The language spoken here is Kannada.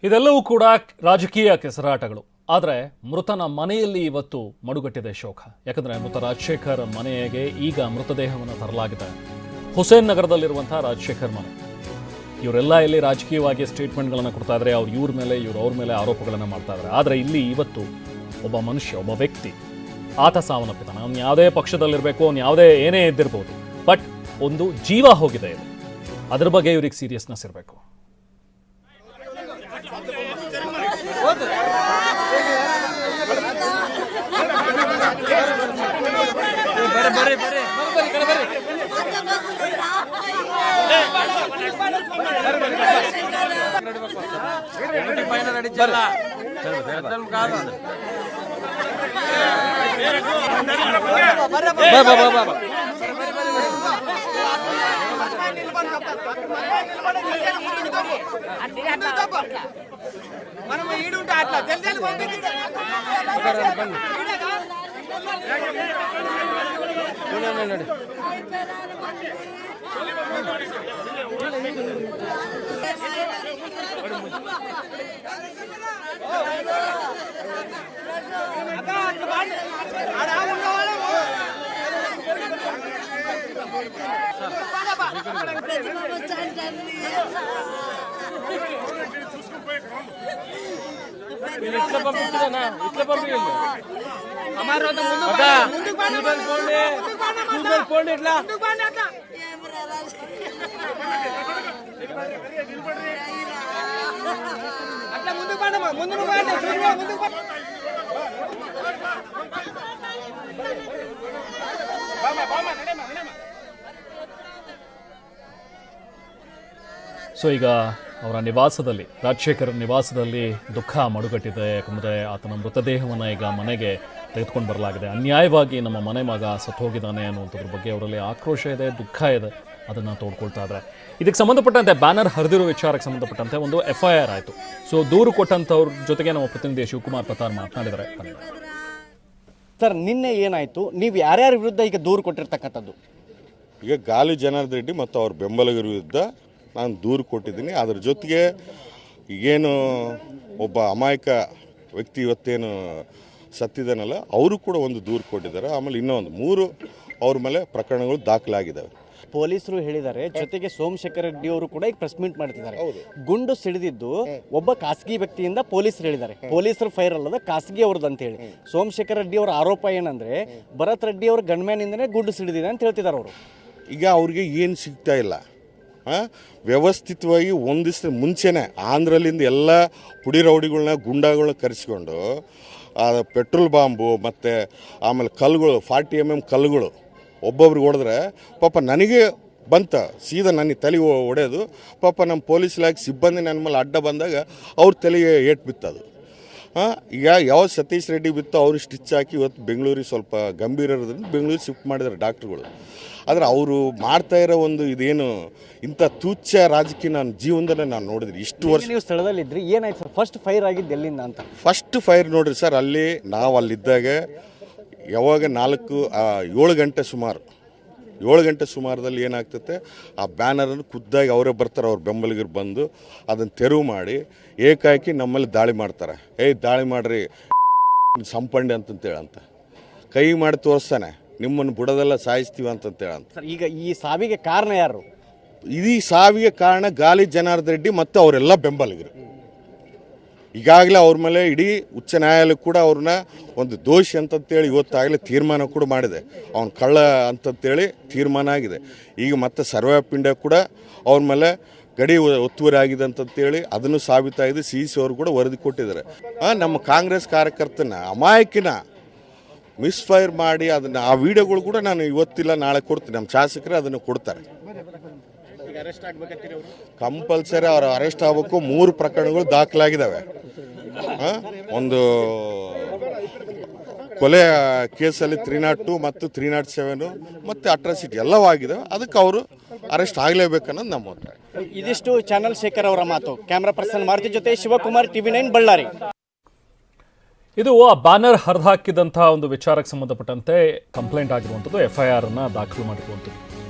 ಇದೆಲ್ಲವೂ ಕೂಡ ರಾಜಕೀಯ ಕೆಸರಾಟಗಳು. ಆದರೆ ಮೃತನ ಮನೆಯಲ್ಲಿ ಇವತ್ತು ಮಡುಗಟ್ಟಿದೆ ಶೋಕ. ಯಾಕಂದರೆ ಮೃತ ರಾಜಶೇಖರ್ ಮನೆಗೆ ಈಗ ಮೃತದೇಹವನ್ನು ತರಲಾಗಿದೆ. ಹುಸೇನ್ ನಗರದಲ್ಲಿರುವಂಥ ರಾಜಶೇಖರ್ ಮನೆ. ಇವರೆಲ್ಲ ಇಲ್ಲಿ ರಾಜಕೀಯವಾಗಿ ಸ್ಟೇಟ್ಮೆಂಟ್ಗಳನ್ನು ಕೊಡ್ತಾ ಇದ್ದಾರೆ. ಇವ್ರ ಮೇಲೆ ಅವ್ರ ಮೇಲೆ ಆರೋಪಗಳನ್ನು ಮಾಡ್ತಾ ಇದ್ದಾರೆ. ಆದರೆ ಇಲ್ಲಿ ಇವತ್ತು ಒಬ್ಬ ಮನುಷ್ಯ, ಒಬ್ಬ ವ್ಯಕ್ತಿ ಆತ ಸಾವನ್ನಪ್ಪಿದ್ದಾನೆ. ಅವ್ನು ಯಾವುದೇ ಪಕ್ಷದಲ್ಲಿರಬೇಕು, ಅವ್ನು ಯಾವುದೇ ಏನೇ ಇದ್ದಿರ್ಬೋದು, ಬಟ್ ಒಂದು ಜೀವ ಹೋಗಿದೆ ಇದು. ಅದ್ರ ಬಗ್ಗೆ ಇವ್ರಿಗೆ ಸೀರಿಯಸ್ನೆಸ್ ಇರಬೇಕು. మనం ఈడు ఉంటా అట్లా జల్దీ ಸೊ ಈಗ ಅವರ ನಿವಾಸದಲ್ಲಿ, ರಾಜಶೇಖರ್ ನಿವಾಸದಲ್ಲಿ ದುಃಖ ಮಡುಗಟ್ಟಿದೆ. ಯಾಕಂದರೆ ಆತನ ಮೃತದೇಹವನ್ನು ಈಗ ಮನೆಗೆ ತೆಗೆದುಕೊಂಡು ಬರಲಾಗಿದೆ. ಅನ್ಯಾಯವಾಗಿ ನಮ್ಮ ಮನೆ ಮಗ ಸತ್ತೋಗಿದ್ದಾನೆ ಅನ್ನುವಂಥದ್ರ ಬಗ್ಗೆ ಅವರಲ್ಲಿ ಆಕ್ರೋಶ ಇದೆ, ದುಃಖ ಇದೆ. ಅದನ್ನು ತೋಡ್ಕೊಳ್ತಾ ಇದ್ದಾರೆ. ಇದಕ್ಕೆ ಸಂಬಂಧಪಟ್ಟಂತೆ ಬ್ಯಾನರ್ ಹರಿದಿರೋ ವಿಚಾರಕ್ಕೆ ಸಂಬಂಧಪಟ್ಟಂತೆ ಒಂದು FIR ಆಯಿತು. ಸೊ ದೂರು ಕೊಟ್ಟಂಥವ್ರ ಜೊತೆಗೆ ನಮ್ಮ ಪ್ರತಿನಿಧಿ ಶಿವಕುಮಾರ್ ಪತಾರ್ ಮಾತನಾಡಿದ್ದಾರೆ. ಸರ್, ನಿನ್ನೆ ಏನಾಯಿತು? ನೀವು ಯಾರ್ಯಾರ ವಿರುದ್ಧ ಈಗ ದೂರು ಕೊಟ್ಟಿರ್ತಕ್ಕಂಥದ್ದು? ಈಗ ಗಾಲಿ ಜನಾರ್ದನ್ ರೆಡ್ಡಿ ಮತ್ತು ಅವ್ರ ಬೆಂಬಲಿಗರ ವಿರುದ್ಧ ನಾನು ದೂರು ಕೊಟ್ಟಿದ್ದೀನಿ. ಅದ್ರ ಜೊತೆಗೆ ಈಗೇನು ಒಬ್ಬ ಅಮಾಯಕ ವ್ಯಕ್ತಿ ಇವತ್ತೇನು ಸತ್ತಿದ್ದಾನಲ್ಲ, ಅವರು ಕೂಡ ಒಂದು ದೂರು ಕೊಟ್ಟಿದ್ದಾರೆ. ಆಮೇಲೆ ಇನ್ನೊಂದು 3 ಅವ್ರ ಮೇಲೆ ಪ್ರಕರಣಗಳು ದಾಖಲಾಗಿದ್ದಾವೆ. ಪೊಲೀಸರು ಹೇಳಿದ್ದಾರೆ. ಜೊತೆಗೆ ಸೋಮಶೇಖರ್ ರೆಡ್ಡಿ ಅವರು ಕೂಡ ಈಗ ಪ್ರೆಸ್ ಮೀಟ್ ಮಾಡ್ತಿದ್ದಾರೆ. ಗುಂಡು ಸಿಡಿದಿದ್ದು ಒಬ್ಬ ಖಾಸಗಿ ವ್ಯಕ್ತಿಯಿಂದ ಪೊಲೀಸರು ಹೇಳಿದ್ದಾರೆ. ಪೊಲೀಸರು ಫೈರ್ ಅಲ್ಲದ ಖಾಸಗಿ ಅವ್ರದ್ದು ಅಂತ ಹೇಳಿ. ಸೋಮಶೇಖರ್ ರೆಡ್ಡಿ ಅವರ ಆರೋಪ ಏನಂದ್ರೆ ಭರತ್ ರೆಡ್ಡಿ ಅವ್ರ ಗನ್ಮ್ಯಾನಿಂದನೇ ಗುಂಡು ಸಿಡಿದಿದೆ ಅಂತ ಹೇಳ್ತಿದ್ದಾರೆ ಅವರು. ಈಗ ಅವ್ರಿಗೆ ಏನು ಸಿಗ್ತಾ ಇಲ್ಲ. ವ್ಯವಸ್ಥಿತವಾಗಿ ಒಂದು ದಿವಸ ಮುಂಚೆನೇ ಆಂಧ್ರಲಿಂದ ಎಲ್ಲ ಪುಡಿ ರೌಡಿಗಳನ್ನ ಗುಂಡಾಗಳನ್ನ ಕರೆಸ್ಕೊಂಡು ಪೆಟ್ರೋಲ್ ಬಾಂಬು ಮತ್ತು ಆಮೇಲೆ ಕಲ್ಲುಗಳು 40 mm ಕಲ್ಲುಗಳು ಒಬ್ಬೊಬ್ರಿಗೆ ಹೊಡೆದ್ರೆ ಪಾಪ ನನಗೆ ಬಂತ, ಸೀದಾ ನನಗೆ ತಲೆ ಹೊಡೆಯೋದು. ಪಾಪ ನಮ್ಮ ಪೊಲೀಸ್ ಇಲಾಖೆ ಸಿಬ್ಬಂದಿ ನನ್ನ ಮೇಲೆ ಅಡ್ಡ ಬಂದಾಗ ಅವ್ರ ತಲೆಗೆ ಏಟು ಬಿತ್ತದು. ಈಗ ಯಾವ ಸತೀಶ್ ರೆಡ್ಡಿ ಬಿತ್ತು ಅವ್ರು ಸ್ಟಿಚ್ ಹಾಕಿ ಇವತ್ತು ಬೆಂಗಳೂರಿಗೆ ಸ್ವಲ್ಪ ಗಂಭೀರ ಇರೋದ್ರಿಂದ ಬೆಂಗಳೂರಿಗೆ ಶಿಫ್ಟ್ ಮಾಡಿದ್ದಾರೆ ಡಾಕ್ಟ್ರುಗಳು. ಆದರೆ ಅವರು ಮಾಡ್ತಾ ಇರೋ ಒಂದು ಇದೇನು ಇಂಥ ತುಚ್ಛ ರಾಜಕೀಯ ನನ್ನ ಜೀವನದಲ್ಲೇ ನಾನು ನೋಡಿದ್ರಿ. ಇಷ್ಟು ವರ್ಷ ನೀವು ಸ್ಥಳದಲ್ಲಿದ್ರಿ, ಏನಾಯ್ತು ಸರ್? ಫಸ್ಟ್ ಫೈರ್ ಆಗಿದ್ದು ಎಲ್ಲಿಂದ ಅಂತ? ಫಸ್ಟ್ ಫೈರ್ ನೋಡ್ರಿ ಸರ್, ಅಲ್ಲಿ ನಾವು ಅಲ್ಲಿದ್ದಾಗ ಯಾವಾಗ 7 ಗಂಟೆ ಸುಮಾರು 7 ಗಂಟೆ ಸುಮಾರದಲ್ಲಿ ಏನಾಗ್ತೈತೆ, ಆ ಬ್ಯಾನರನ್ನು ಖುದ್ದಾಗಿ ಅವರೇ ಬರ್ತಾರೆ, ಅವ್ರ ಬೆಂಬಲಿಗರು ಬಂದು ಅದನ್ನು ತೆರವು ಮಾಡಿ ಏಕಾಏಕಿ ನಮ್ಮಲ್ಲಿ ದಾಳಿ ಮಾಡ್ತಾರೆ. ದಾಳಿ ಮಾಡಿರಿ ಸಂಪಂಡಿ ಅಂತಂತೇಳಂತ ಕೈ ಮಾಡಿ ತೋರಿಸ್ತಾನೆ, ನಿಮ್ಮನ್ನು ಬುಡದೆಲ್ಲ ಸಾಯಿಸ್ತೀವಿ ಅಂತಂತೇಳಂತ. ಸರ್, ಈಗ ಈ ಸಾವಿಗೆ ಕಾರಣ ಯಾರು? ಈ ಸಾವಿಗೆ ಕಾರಣ ಗಾಲಿ ಜನಾರ್ದನ್ ರೆಡ್ಡಿ ಮತ್ತು ಅವರೆಲ್ಲ ಬೆಂಬಲಿಗರು. ಈಗಾಗಲೇ ಅವ್ರ ಮೇಲೆ ಇಡೀ ಉಚ್ಚ ನ್ಯಾಯಾಲಯ ಕೂಡ ಅವ್ರನ್ನ ಒಂದು ದೋಷಿ ಅಂತಂತೇಳಿ ಇವತ್ತಾಗಲೇ ತೀರ್ಮಾನ ಕೂಡ ಮಾಡಿದೆ. ಅವನು ಕಳ್ಳ ಅಂತಂತೇಳಿ ತೀರ್ಮಾನ ಆಗಿದೆ. ಈಗ ಮತ್ತೆ ಸರ್ವೆ ಆಫ್ ಇಂಡಿಯಾ ಕೂಡ ಅವ್ರ ಮೇಲೆ ಗಡಿ ಒತ್ತುವರಿ ಆಗಿದೆ ಅಂತಂತೇಳಿ ಅದನ್ನು ಸಾಬೀತಾಗಿದೆ. CC ಅವರು ಕೂಡ ವರದಿ ಕೊಟ್ಟಿದ್ದಾರೆ. ನಮ್ಮ ಕಾಂಗ್ರೆಸ್ ಕಾರ್ಯಕರ್ತನ ಅಮಾಯಕಿನ ಮಿಸ್ಫೈರ್ ಮಾಡಿ ಅದನ್ನು ಆ ವಿಡಿಯೋಗಳು ಕೂಡ ನಾನು ಇವತ್ತಿಲ್ಲ ನಾಳೆ ಕೊಡ್ತೀನಿ. ನಮ್ಮ ಶಾಸಕರೇ ಅದನ್ನು ಕೊಡ್ತಾರೆ. ಕಂಪಲ್ಸರಿ ಅವ್ರು ಅರೆಸ್ಟ್ ಆಗಬೇಕು. 3 ಪ್ರಕರಣಗಳು ದಾಖಲಾಗಿದ್ದಾವೆ. ಒಂದು ಕೊಲೆ ಕೇಸಲ್ಲಿ 302 ಮತ್ತು 307 ಮತ್ತು ಅಟ್ರಾಸಿಟಿ ಎಲ್ಲವೂ ಆಗಿದ್ದಾವೆ. ಅದಕ್ಕೆ ಅವರು ಅರೆಸ್ಟ್ ಆಗಲೇಬೇಕನ್ನೋದು ನಮ್ಮ ಅಭಿಪ್ರಾಯ. ಇದಿಷ್ಟು ಚಾನಲ್ ಶೇಖರ್ ಅವರ ಮಾತು. ಕ್ಯಾಮ್ರಾ ಪರ್ಸನ್ ಮಾರುತಿ ಜೊತೆ ಶಿವಕುಮಾರ್, TV9 ಬಳ್ಳಾರಿ. ಇದು ಆ ಬ್ಯಾನರ್ ಹರಿದು ಹಾಕಿದಂಥ ಒಂದು ವಿಚಾರಕ್ಕೆ ಸಂಬಂಧಪಟ್ಟಂತೆ ಕಂಪ್ಲೇಂಟ್ ಆಗಿರುವಂಥದ್ದು, FIR ಅನ್ನು ದಾಖಲು ಮಾಡಿರುವಂಥದ್ದು.